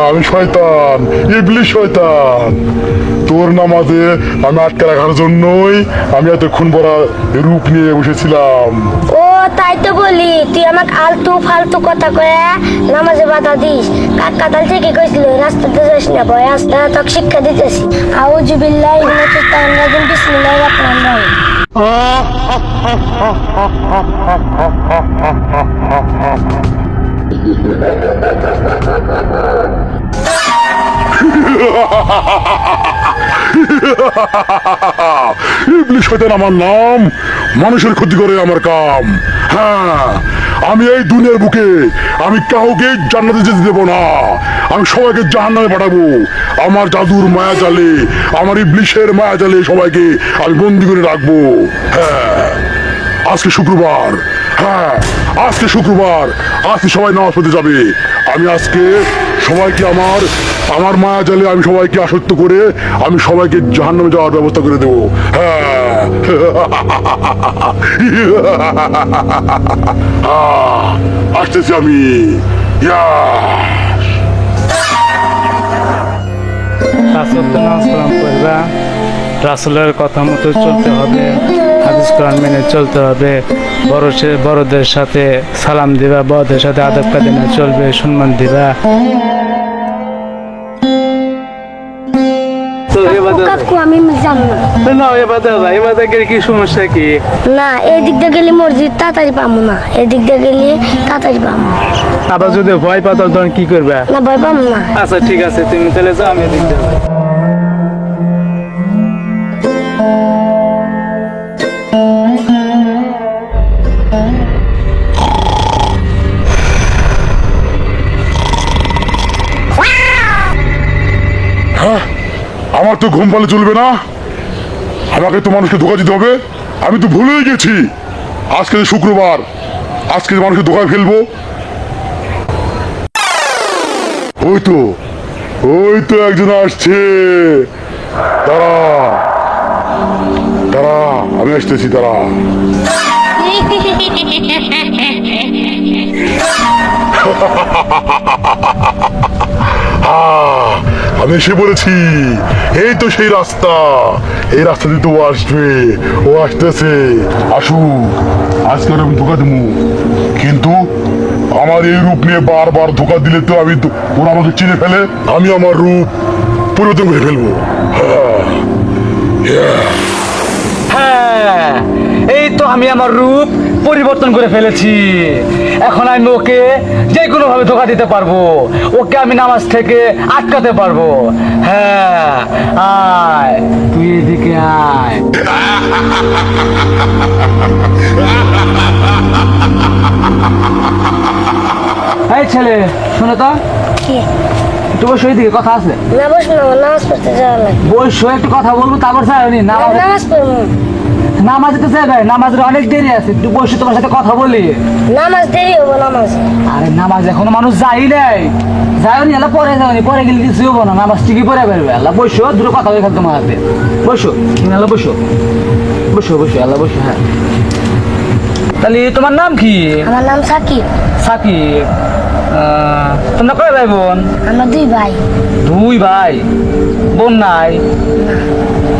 আমি শয়তান, ইবলিশ শয়তান। তোর নামাজে আমি আটকে রাখার জন্যই আমি এতক্ষণ বড় রূপ নিয়ে বসেছিলাম। ও তাই তো বলি, তুই আমাকে আলতু ফালতু কথা কয়ে নামাজে বাধা দিস। কাকা তাল থেকে কইছিল রাস্তাতে যাস না, ভয় আস না, তোকে শিক্ষা দিতেছি। আউযু বিল্লাহি মিনাশ শাইতানির রাজিম, বিসমিল্লাহির রহমানির রহিম। ইবলিশ শয়তান আমার নাম, মানুষের ক্ষতি করে আমার কাম। হ্যাঁ, আমি এই দুনিয়ার বুকে আমি কাউকে জান্নাতে যেতে দেবো না, আমি সবাইকে জাহান্নামে পাঠাবো। আমার জাদুর মায়া জালে, আমার ইবলিশের মায়া জালে সবাইকে আমি বন্দি করে রাখবো। হ্যাঁ, আজকে শুক্রবার। হ্যাঁ, আজকে শুক্রবার, আজকে সবাই নামাজ পড়তে যাবে। আমি আজকে সবাইকে আমার আমার মায়া জালে আমি সবাইকে আসক্ত করে আমি সবাইকে জাহান্নামে যাওয়ার ব্যবস্থা করে দেবো। হ্যাঁ, আসতেছি আমি। ইয়া রাসূলের কথা মতো চলতে হবে, হাদিস কোরআন মেনে চলতে হবে। বড়দের সাথে সালাম দিবা, বড়দের সাথে আদব কায়দা চলবে, সম্মান দিবা। কাকু আমি জানি না। কি সমস্যা কি? না, এই দিক দিয়ে গেলে মসজিদ তাড়াতাড়ি পাবো না, এই দিক দিয়ে গেলে তাড়াতাড়ি পাবো। আবার যদি ভয় পাও তখন কি করবে? না, ভয় পাবো না। আচ্ছা ঠিক আছে, তুমি তাহলে যাও, আমি এদিক দিয়ে যাই। আমার তো ঘুম পালে চলবে না, আমাকে তো মানুষকে ধোকা দিতে হবে। আমি তো ভুলেই গেছি আজকে যে শুক্রবার, আজকে যে মানুষকে ধোকায় ফেলবো। ওই তো একজন আসছে। দাঁড়া দাঁড়া, আমি আসতেছি, দাঁড়া। আমি এসে বলেছি, এই তো সেই রাস্তা, এই রাস্তা দিয়ে তো ও আসবে, ও আসতেছে। আসুক, আজকে আমি ধোকা দেবো, কিন্তু আমার এই রূপ নিয়ে বারবার ধোকা দিলে তো ওরা আমাকে চিনে ফেলে, আমি আমার রূপ পরিবর্তন করে ফেলবো। হ্যাঁ, এই তো আমি আমার রূপ পরিবর্তন করে ফেলেছি। এখন আমি ওকে যে কোনো ভাবে ধোকা দিতে পারবো, ওকে আমি নামাজ থেকে আটকাতে পারবো। হ্যাঁ, আয় তুই এদিকে আয়। এই ছেলে, শোনো তো, কি? একটু বসো, দিকে কথা আছে। না, বসবো না, নামাজ পড়তে যাওয়া লাগবে। বসো, একটু কথা বলবো, তারপর নামাজ পড়বো। নামাজে তো যাবে, নামাজের অনেক দেরি আছে, একটু বসে তোমার সাথে কথা বলি। নামাজ দেরি হবো নামাজ। আরে নামাজ এখনো মানুষ যাই নাই, যায়নি, এলা পরে যাওনি, পরে গেলে কিছু হবো না, নামাজ ঠিকই পরে বেরবে। আল্লাহ বসো, দুটো কথা হয়ে তোমার হাতে। বসো, তুমি আল্লাহ বসো, বসো বসো, আল্লাহ বসো। হ্যাঁ, তাহলে তোমার নাম কি? আমার নাম সাকিব। সাকিব। তোমরা কয় ভাই বোন? আমরা দুই ভাই। দুই ভাই, বোন নাই?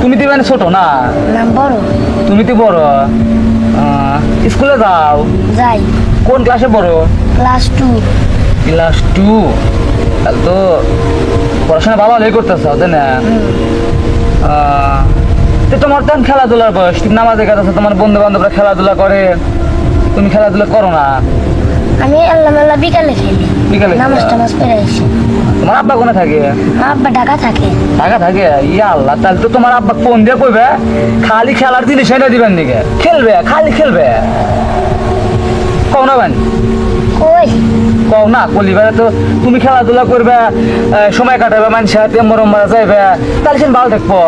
তুমি তো মানে ছোট না? নাম বড়। তুমি তো বড়। স্কুলে যাও? যাই। কোন ক্লাসে পড়ো? ক্লাস 2। ক্লাস 2? তাহলে তো পড়াশোনা ভালোই করতেছ, তাই না? তোমার তো খেলাধুলার বয়স, তুমি নামাজে গেছো, তোমার বন্ধু বান্ধবরা খেলাধুলা করে, তুমি খেলাধুলা করো না? আমি আল্লাহ বিকালে খেলি, বিকালে নামাজ টামাজ পড়ে আসি। তোমার আব্বা কোনে থাকে? আমার আব্বা ঢাকা থাকে। ঢাকা থাকে? ইয়া আল্লাহ, তাহলে তো তোমার আব্বা ফোন দিয়ে কইবে খালি খেলার জিনিস এনে দিবেন দিকে, খেলবে, খালি খেলবে। কও না বেন? কই কও না, কলিবারে তো তুমি খেলাধুলা করবে, সময় কাটাবে, মানুষের হাতে মরম মারা যাইবে, তাহলে সে ভালো থাকবো।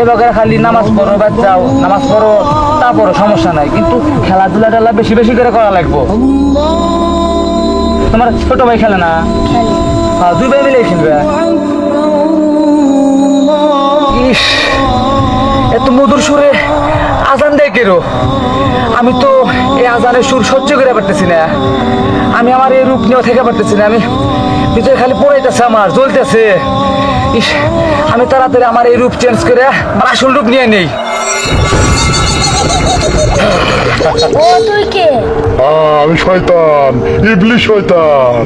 এবার খালি নামাজ পড়ো, বাদ যাও, নামাজ পড়ো, তারপরও সমস্যা নাই, কিন্তু খেলাধুলাটা বেশি বেশি করে করা লাগবো। তোমার ছোট ভাই খেলে না? খেলি। হ্যাঁ, দুই ভাই মিলে খেলবে। ইস, এত মধুর সুরে আজান দেয় কেরো? আমি তো এই আজানের সুর সহ্য করে পারতেছি না, আমি আমার এই রূপ নিয়েও থেকে পারতেছি না। আমি ভিতরে খালি পড়াইতেছে, আমার জ্বলতেছে। ইস, আমি তাড়াতাড়ি আমার এই রূপ চেঞ্জ করে আমার আসল রূপ নিয়ে নেই। ও তুই কে? আমি শয়তান, ইবলিশ শয়তান।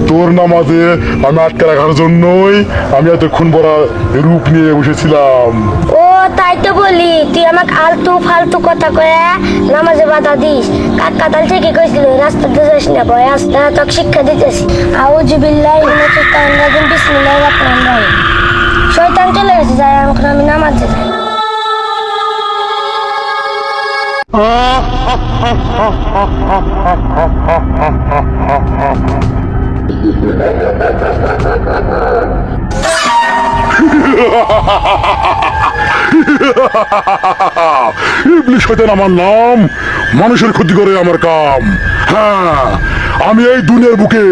তোর নামাজে আমি আটকে রাখার জন্যই আমি এতক্ষণ বড় রূপ নিয়ে বসেছিলাম। ও তাই তো বলি, তুই আমাকে আলতু ফালতু কথা কয়ে নামাজে বাধা দিস। কাকাতাল থেকে কইছিল রাস্তাতে যাস না, ভয় আসতে তোকে শিক্ষা দিতেছি। আউযু বিল্লাহি মিনাশ শাইতানির রাজিম, বিসমিল্লাহির রহমানির রহিম। শয়তান চলে গেছে, যাই এখন আমি নামাজে যাই। ইবলিশ শয়তান আমার নাম, মানুষের ক্ষতি করে আমার কাম। হ্যাঁ, আমি এই দুনিয়ার বুকে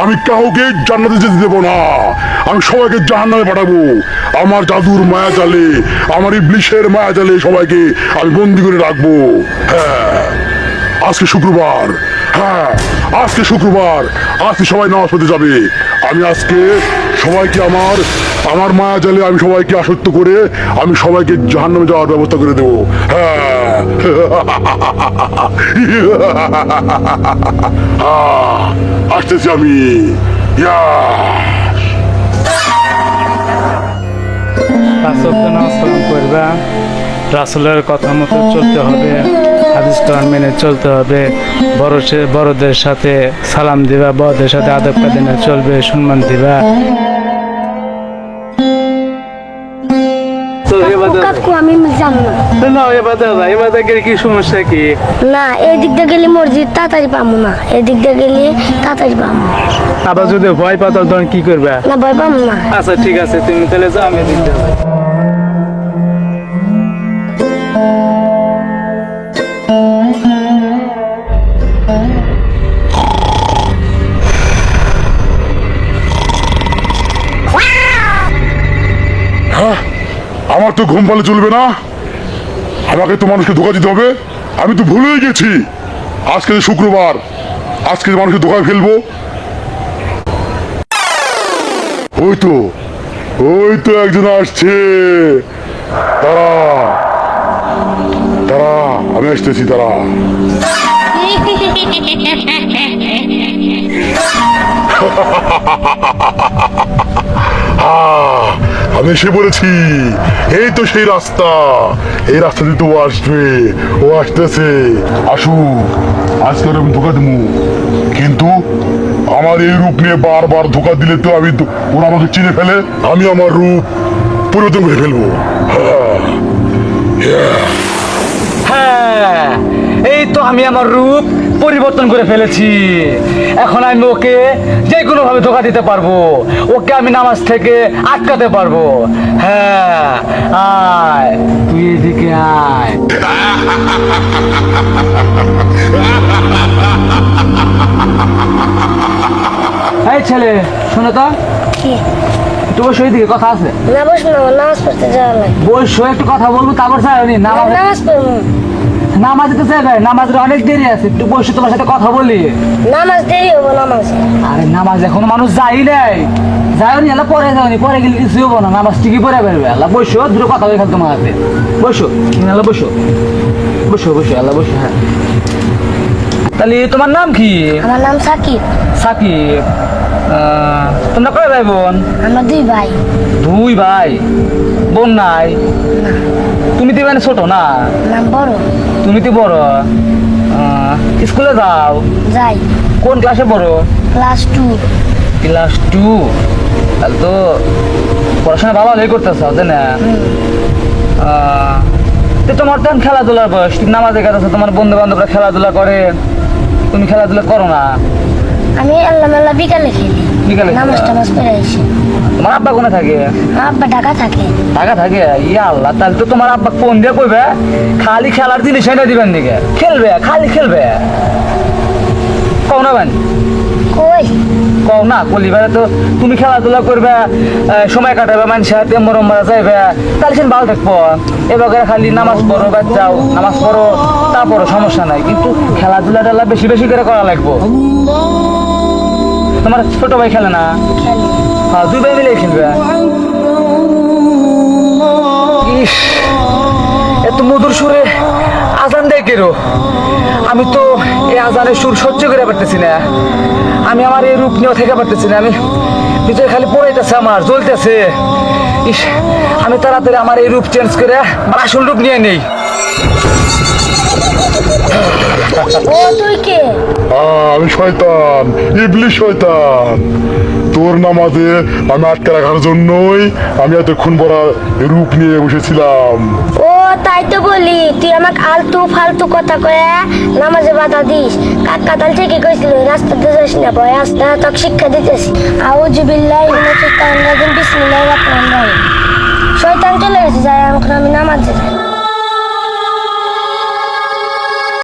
আমি কাউকে জান্নাতে যেতে দেবো না। আমি সবাইকে জাহান্নামে পাঠাবো। আমার জাদুর মায়া জালে, আমার ইবলিশের মায়া জালে সবাইকে আমি বন্দি করে রাখবো। হ্যাঁ, আজকে শুক্রবার। হ্যাঁ, আজকে শুক্রবার। আজকে সবাই নামাজ পড়তে যাবে। আমি আজকে সবাইকে আমার মায়া জালে আমি সবাইকে আসক্ত করে আমি সবাইকে জাহান্নামে যাওয়ার ব্যবস্থা করে দেবো। হ্যাঁ, আসতেছি আমি। ইয়া রাসূলকে নামাজ পালন করবা, রাসূলের কথা মতো চলতে হবে, হাদিস কোরআন মেনে চলতে হবে, বড়দের সাথে সালাম দিবা, বড়দের সাথে আদব কায়দা চলবে, সম্মান দিবা। তো কাকু আমি জানি না। এবার কি সমস্যা কি? না, এই দিক দিয়ে গেলে মসজিদ তাড়াতাড়ি পাবো না, এই দিক দিয়ে গেলে তাড়াতাড়ি পাবো। আবার যদি ভয় পাও তখন কি করবা? না, ভয় পাবো না। আচ্ছা ঠিক আছে, তুমি তাহলে যাও, আমি দিতে যাই। আমার তো ঘুম পালে চলবে না। আমাকে তো মানুষকে ধোকা দিতে হবে। আমি তো ভুলেই গেছি আজকে যে শুক্রবার, আজকে যে মানুষকে ধোকায় ফেলবো। ওই তো একজন আসছে। তারা তারা আমি আসতেছি, তারা। আমি এসে বলেছি, এই তো সেই রাস্তা। এই রাস্তা দিয়ে তো ও আসবে, ও আসতেছে। আসুক, আজকে আমি ধোকা দেবো, কিন্তু আমার এই রূপ নিয়ে বারবার ধোকা দিলে তো ওরা আমাকে চিনে ফেলে। আমি আমার রূপ পরিবর্তন করে ফেলবো। হ্যাঁ, এই তো আমি আমার রূপ পরিবর্তন করে ফেলেছি। এখন আমি ওকে যে কোনো ভাবে ধোকা দিতে পারবো, ওকে আমি নামাজ থেকে আটকাতে পারবো। হ্যাঁ, আয় তুই এদিকে আয়। এই ছেলে, শোনো তো, কি? একটু বসো, এইদিকে কথা আছে। না, বসবো না, নামাজ পড়তে যাওয়া লাগে। বসো, একটু কথা বলবো, তারপর চাইনি নামাজ। নামাজ পড়বো। নামাজে তো যাবে, নামাজের অনেক দেরি আছে, একটু বসে তোমার সাথে কথা বলি। নামাজ দেরি হবো নামাজ। আরে নামাজ এখনো মানুষ যাই নাই, যাওনি, এলা পরে যাওনি, পরে গেলে কিছু হবো না, নামাজ ঠিকই পরে বেরবে। আল্লাহ বসো, দুটো কথা বলে খাল তোমার হাতে। বসো, আল্লাহ বসো, বসো বসো, আল্লাহ বসো। হ্যাঁ, তাহলে তোমার নাম কি? আমার নাম সাকিব। সাকিব। তোমরা কয় ভাই বোন? আমরা দুই ভাই। দুই ভাই, বোন নাই? তুমি তো মানে ছোট না? নাম বড়। তুমি তো বড়। স্কুলে যাও? যাই। কোন ক্লাসে পড়ো? ক্লাস 2। ক্লাস 2? তাহলে তো পড়াশোনা ভালো হলেই করতেছ, তাই না? তো তোমার তো খেলাধুলার বয়স, তুমি নামাজে গেছো, তোমার বন্ধু বান্ধবরা খেলাধুলা করে, তুমি খেলাধুলা করো না? আমি আল্লাহ মেলা বিকালে খেলি। বিকালে খেলা? নামাজ টামাজ পড়ে আসি। তোমার আব্বা কোনে থাকে? আমার আব্বা ঢাকা থাকে। ঢাকা থাকে? ইয়া আল্লাহ, তাহলে তো তোমার আব্বা ফোন দিয়ে কইবে খালি খেলার জিনিস এনে দিবেন দিকে, খেলবে, খালি খেলবে। কও না বান? কই? কও না, কলিবারে তো তুমি খেলাধুলা করবে, সময় কাটাবে, মানুষের হাতে মরম মারা যাইবে, তাহলে সে ভালো থাকবো। এবার খালি নামাজ পড়ো, বাদ যাও, নামাজ পড়ো, তারপরও সমস্যা নাই, কিন্তু খেলাধুলা টেলা বেশি বেশি করে করা লাগবো। তোমার ছোট ভাই খেলে না? খেলে। হ্যাঁ, দুই ভাই মিলে খেলবে। ইস, এত মধুর সুরে আজান দেয় কেরো? আমি তো এই আজানের সুর সহ্য করে পারতেছি না। আমি আমার এই রূপ নিয়েও থেকে পারতেছি না। আমি ভিতরে খালি পড়াইতেছে, আমার জ্বলতেছে। ইস, আমি তাড়াতাড়ি আমার এই রূপ চেঞ্জ করে আমার আসল রূপ নিয়ে নেই। ও তুই কে? আমি শয়তান, ইবলিশ শয়তান। তোর নামাজে আমি আটকে রাখার জন্যই আমি এতক্ষণ পরা রূপ নিয়ে বসেছিলাম। ও তাই তো বলি, তুই আমাকে আলতু ফালতু কথা কয়ে নামাজে বাধা দিস। কাকা তাল থেকে কইছিল রাস্তাতে যাস না, ভয় আসতে তোকে শিক্ষা দিতেছি। আউযু বিল্লাহি মিনাশ শাইতানির রাজিম, বিসমিল্লাহির রহমানির রহিম। শয়তান চলে গেছে, যাই এখন আমি নামাজে যাই।